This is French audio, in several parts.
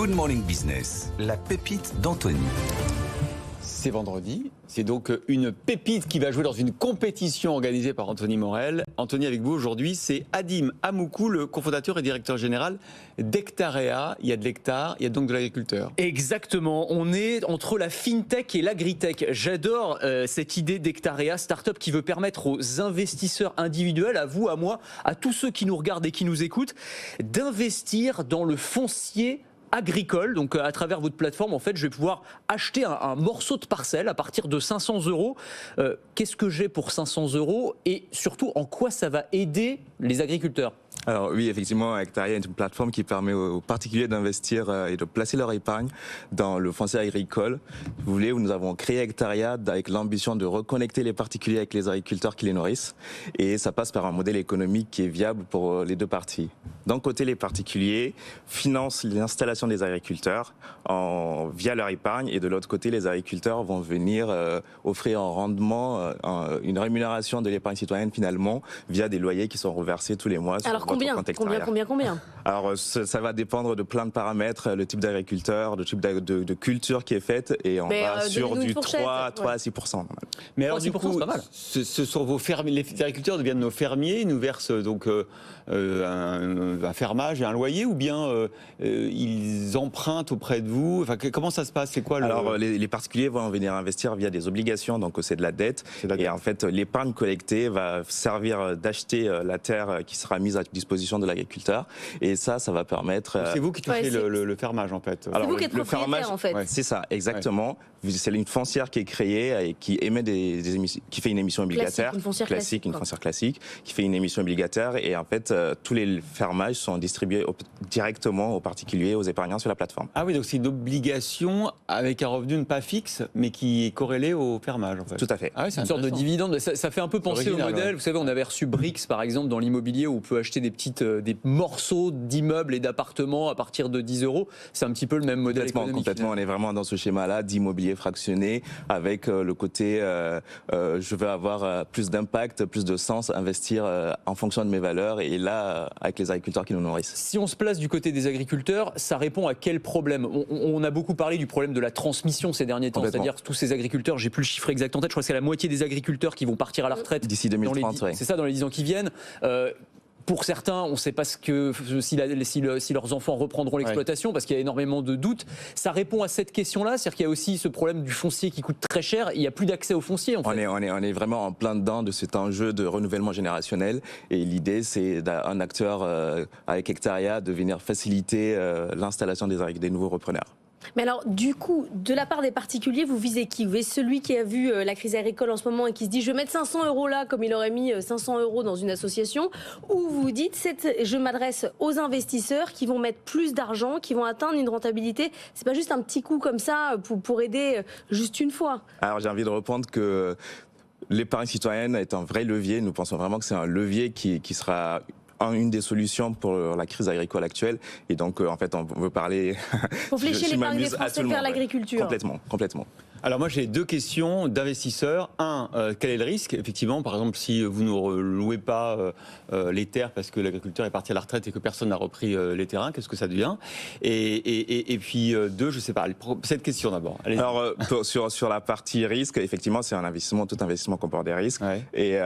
Good Morning Business, la pépite d'Anthony. C'est vendredi, c'est donc une pépite qui va jouer dans une compétition organisée par Anthony Morel. Anthony, avec vous aujourd'hui, c'est Adim Amoukou, le cofondateur et directeur général d'Hectarea. Il y a de l'hectare, il y a donc de l'agriculteur. Exactement, on est entre la fintech et l'agritech. J'adore cette idée d'Hectarea, start-up qui veut permettre aux investisseurs individuels, à vous, à moi, à tous ceux qui nous regardent et qui nous écoutent, d'investir dans le foncier agricole. Donc à travers votre plateforme, en fait, je vais pouvoir acheter un morceau de parcelle à partir de 500 €. Qu'est-ce que j'ai pour 500 € et surtout en quoi ça va aider les agriculteurs? Alors oui, effectivement, Hectarea est une plateforme qui permet aux particuliers d'investir et de placer leur épargne dans le foncier agricole. Vous voulez, nous avons créé Hectarea avec l'ambition de reconnecter les particuliers avec les agriculteurs qui les nourrissent. Et ça passe par un modèle économique qui est viable pour les deux parties. D'un côté, les particuliers financent l'installation des agriculteurs via leur épargne. Et de l'autre côté, les agriculteurs vont venir offrir un rendement, une rémunération de l'épargne citoyenne finalement via des loyers qui sont reversés tous les mois. Alors combien Alors ça va dépendre de plein de paramètres, le type d'agriculteur, le type de culture qui est faite, et on va sur du 3 à 6%. Mais alors du coup, c'est pas mal. Ce sont vos fermiers, les agriculteurs deviennent nos fermiers, ils nous versent donc un fermage et un loyer, ou bien ils empruntent auprès de vous? Enfin, comment ça se passe? C'est quoi Alors les particuliers vont venir investir via des obligations, donc c'est de la dette. Et en fait, l'épargne collectée va servir d'acheter la terre qui sera mise à disposition de l'agriculteur. Et ça va permettre... C'est vous qui touchez le fermage, en fait. C'est vous qui êtes propriétaire, en fait. C'est ça, exactement. Ouais. C'est une foncière qui est créée et qui émet des émissions, qui fait une émission obligataire. Une foncière classique, qui fait une émission obligataire. Et en fait, tous les fermages sont distribués directement aux particuliers, aux épargnants sur la plateforme. Ah oui, donc c'est une obligation avec un revenu pas fixe, mais qui est corrélé au fermage, en fait. Tout à fait. Ah oui, c'est une sorte de dividende. Ça fait un peu penser au modèle. Ouais. Vous savez, on avait reçu Brix, par exemple, dans l'immobilier, où on peut acheter des morceaux d'immeubles et d'appartements à partir de 10 €. C'est un petit peu le même modèle économique. Complètement, on est vraiment dans ce schéma-là d'immobilier fractionné, avec le côté je veux avoir plus d'impact, plus de sens, investir en fonction de mes valeurs, et là, avec les agriculteurs qui nous nourrissent. Si on se place du côté des agriculteurs, ça répond à quel problème? On a beaucoup parlé du problème de la transmission ces derniers temps, c'est-à-dire tous ces agriculteurs, j'ai plus le chiffre exact en tête, je crois que c'est la moitié des agriculteurs qui vont partir à la retraite d'ici 2030, c'est ça, dans les 10 ans qui viennent. Pour certains, on ne sait pas si leurs enfants reprendront l'exploitation, parce qu'il y a énormément de doutes. Ça répond à cette question-là, c'est-à-dire qu'il y a aussi ce problème du foncier qui coûte très cher. Il n'y a plus d'accès au foncier, en fait. On est vraiment en plein dedans de cet enjeu de renouvellement générationnel. Et l'idée, c'est d'un acteur avec Hectarea de venir faciliter l'installation des nouveaux repreneurs. Mais alors, du coup, de la part des particuliers, vous visez qui? Vous visez celui qui a vu la crise agricole en ce moment et qui se dit « je vais mettre 500 € là, comme il aurait mis 500 € dans une association », ou vous dites « je m'adresse aux investisseurs qui vont mettre plus d'argent, qui vont atteindre une rentabilité ». C'est pas juste un petit coup comme ça pour aider juste une fois. Alors j'ai envie de répondre que l'épargne citoyenne est un vrai levier. Nous pensons vraiment que c'est un levier qui sera une des solutions pour la crise agricole actuelle. Et donc, en fait, on veut parler... Pour flécher l'épargne des Français vers l'agriculture. Complètement. Alors moi j'ai deux questions d'investisseurs. Quel est le risque? Effectivement, par exemple, si vous ne louez pas les terres parce que l'agriculteur est parti à la retraite et que personne n'a repris les terrains, qu'est-ce que ça devient? Et puis deux, je sais pas, cette question d'abord. Alors sur la partie risque, effectivement, c'est un investissement, tout investissement comporte des risques. Ouais. Et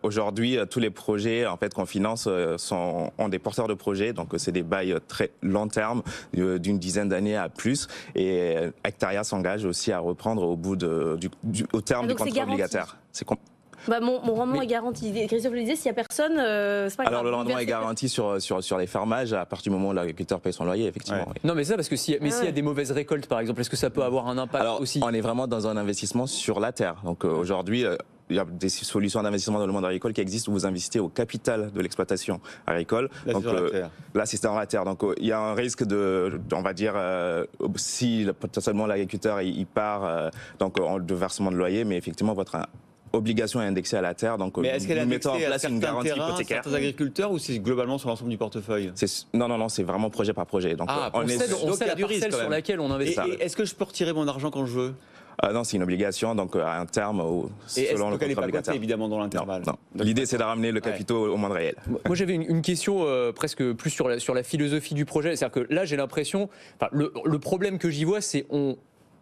aujourd'hui, tous les projets en fait qu'on finance ont des porteurs de projets, donc c'est des bails très long terme, d'une dizaine d'années à plus. Et Hectarea s'engage aussi à reprendre au terme du contrat obligataire. Mon rendement est garanti. Christophe le disait, s'il n'y a personne, c'est pas grave. Alors le rendement est garanti sur les fermages à partir du moment où l'agriculteur paye son loyer, effectivement. Ouais. Oui. Non, mais ça, parce que s'il y a des mauvaises récoltes, par exemple, est-ce que ça peut avoir un impact aussi? On est vraiment dans un investissement sur la terre. Donc aujourd'hui, il y a des solutions d'investissement dans le monde agricole qui existent où vous investissez au capital de l'exploitation agricole. Là, donc, là, c'est dans la terre. Donc, il y a un risque on va dire, si potentiellement l'agriculteur il part de versement de loyer, mais effectivement, votre obligation est indexée à la terre. Donc, mais est-ce qu'elle est indexée en place une garantie hypothécaire? Certains agriculteurs, ou c'est globalement sur l'ensemble du portefeuille? Non, c'est vraiment projet par projet. Donc, on sait la parcelle sur laquelle on investit. Est-ce que je peux retirer mon argent quand je veux? Non, c'est une obligation, donc à un terme, Et est-ce selon le qu'elle n'est contrat pas cotée, obligataire. évidemment, dans l'intervalle? Non. L'idée, c'est de ramener le capitaux au monde réel. Moi, j'avais une question presque plus sur la philosophie du projet. C'est-à-dire que là, j'ai l'impression, le problème que j'y vois, c'est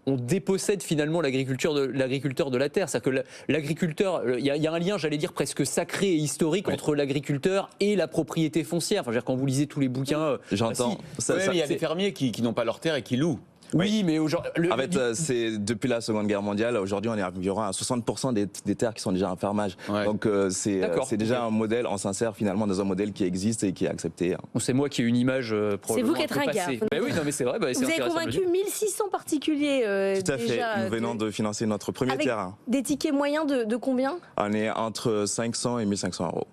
on dépossède finalement l'agriculteur de la terre. C'est-à-dire que l'agriculteur, il y a un lien, j'allais dire, presque sacré et historique entre l'agriculteur et la propriété foncière. Enfin, je veux dire, quand vous lisez tous les bouquins... J'entends. Ouais, mais il y a des fermiers qui n'ont pas leur terre et qui louent. Oui, mais aujourd'hui... En fait, c'est depuis la Seconde Guerre mondiale. Aujourd'hui, on est environ à 60% des terres qui sont déjà en fermage. Ouais. Donc, c'est déjà un modèle. On s'insère finalement dans un modèle qui existe et qui est accepté. C'est moi qui ai une image C'est vous qui êtes ringard. Oui, non, mais c'est vrai. Vous avez convaincu 1600 particuliers Tout à fait. déjà. Nous venons de financer notre premier Avec terrain. des tickets moyens de combien? On est entre 500 et 1500 euros.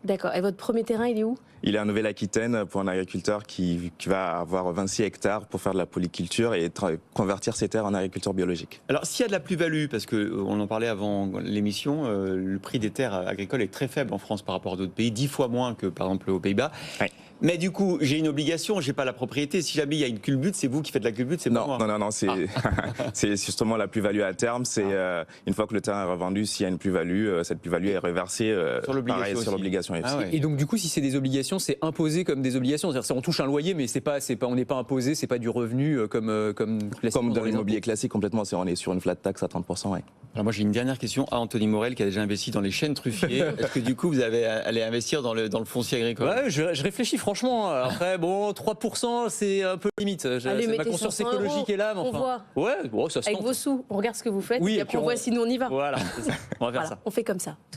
D'accord. Et votre premier terrain, il est où? Il est en Nouvelle-Aquitaine pour un agriculteur qui va avoir 26 hectares pour faire de la polyculture et convertir ses terres en agriculture biologique. Alors, s'il y a de la plus-value, parce qu'on en parlait avant l'émission, le prix des terres agricoles est très faible en France par rapport à d'autres pays, 10 fois moins que, par exemple, aux Pays-Bas. Oui. Mais du coup, j'ai une obligation, j'ai pas la propriété. Si jamais il y a une culbute, c'est vous qui faites la culbute, c'est pas moi. Non, c'est justement la plus-value à terme. C'est une fois que le terrain est revendu, s'il y a une plus-value, cette plus-value est reversée sur l'obligation. Et donc, du coup, si c'est des obligations, c'est imposé comme des obligations. C'est-à-dire, on touche un loyer, mais on n'est pas imposé, c'est pas du revenu comme Comme dans l'immobilier classique, complètement. On est sur une flat tax à 30%. Ouais. Alors moi, j'ai une dernière question à Anthony Morel qui a déjà investi dans les chênes truffiers. Est-ce que du coup, vous allez investir dans le foncier agricole? Ouais, je réfléchis franchement. Après, bon, 3%, c'est un peu limite. Allez, Ma mettez conscience 500 écologique est là, mais on enfin. voit. Ouais, bon, ça se Avec tente. vos sous, on regarde ce que vous faites, Oui, et et après puis on voit si nous on y va. Voilà, c'est ça. On va faire Voilà, ça. on fait comme ça.